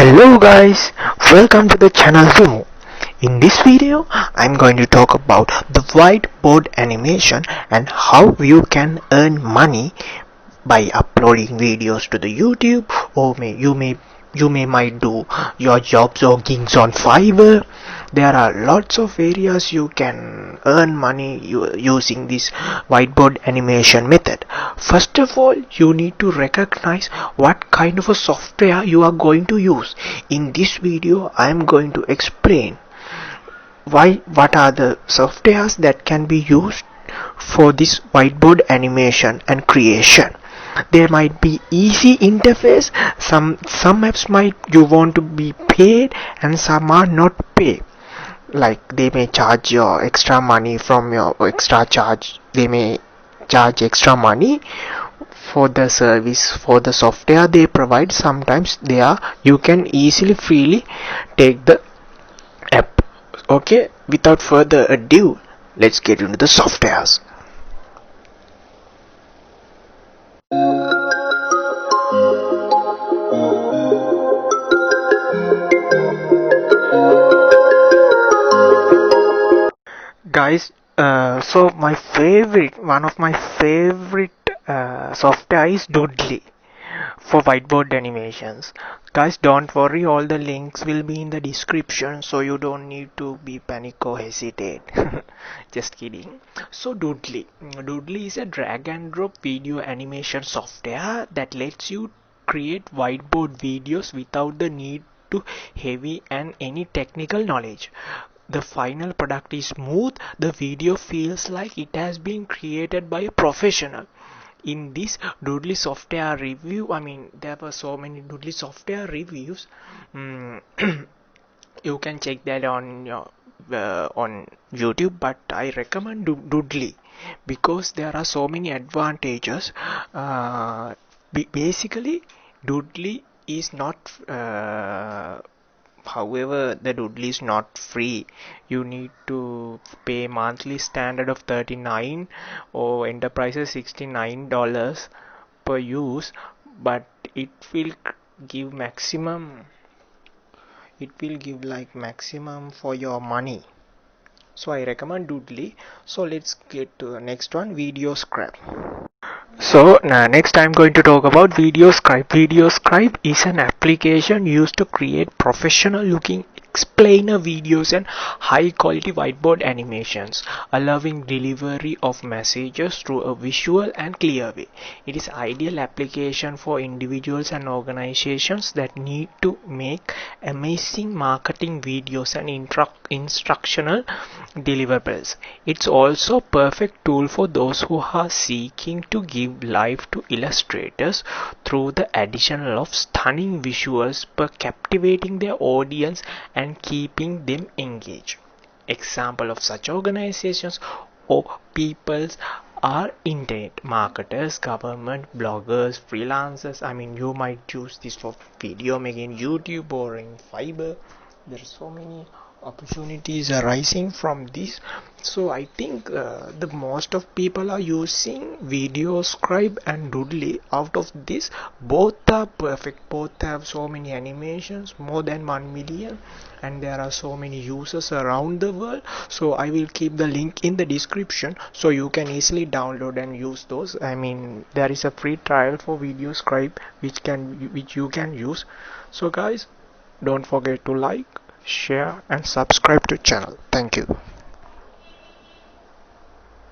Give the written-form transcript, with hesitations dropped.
Hello guys, welcome to the channel demo. In this video, I'm going to talk about the whiteboard animation and how you can earn money by uploading videos to the YouTube, or you might do your jobs or gigs on Fiverr. There are lots of areas you can earn money using this whiteboard animation method. First of all, you need to recognize what kind of a software you are going to use. In this video, I am going to explain what are the softwares that can be used for this whiteboard animation and creation. There might be easy interface, some apps might you want to be paid and some are not paid. Like they may charge your extra money from your extra charge. They may charge extra money for the service, for the software they provide. Sometimes you can easily freely take the app. Okay, without further ado, let's get into the softwares. Guys, so one of my favorite software is Doodly for whiteboard animations. Guys, don't worry, all the links will be in the description, so you don't need to be panic or hesitate. Just kidding. So Doodly is a drag and drop video animation software that lets you create whiteboard videos without the need to heavy and any technical knowledge. The final product is smooth. The video feels like it has been created by a professional. In this Doodly software review, there were so many Doodly software reviews. You can check that on your on YouTube, but I recommend Doodly because there are so many advantages. Basically, Doodly is not however, the Doodly is not free. You need to pay monthly standard of $39 or enterprises $69 per use, but it will give maximum. It will give like maximum for your money. So I recommend Doodly. So let's get to the next one, Video Scribe. So next I'm going to talk about Video Scribe. Video Scribe is an application used to create professional looking explainer videos and high quality whiteboard animations, allowing delivery of messages through a visual and clear way. It is ideal application for individuals and organizations that need to make amazing marketing videos and instructional deliverables. It's also a perfect tool for those who are seeking to give life to illustrators through the addition of stunning visuals per captivating their audience and keeping them engaged. Example of such organizations or peoples are internet marketers, government, bloggers, freelancers. You might use this for video making, YouTube or in Fiverr. There are so many opportunities arising from this. So I think the most of people are using Video Scribe and Doodly. Out of this, both are perfect. Both have so many animations, more than 1 million, and there are so many users around the world. So I will keep the link in the description so you can easily download and use those. There is a free trial for Video Scribe which you can use. So guys, don't forget to like, share and subscribe to channel. Thank you.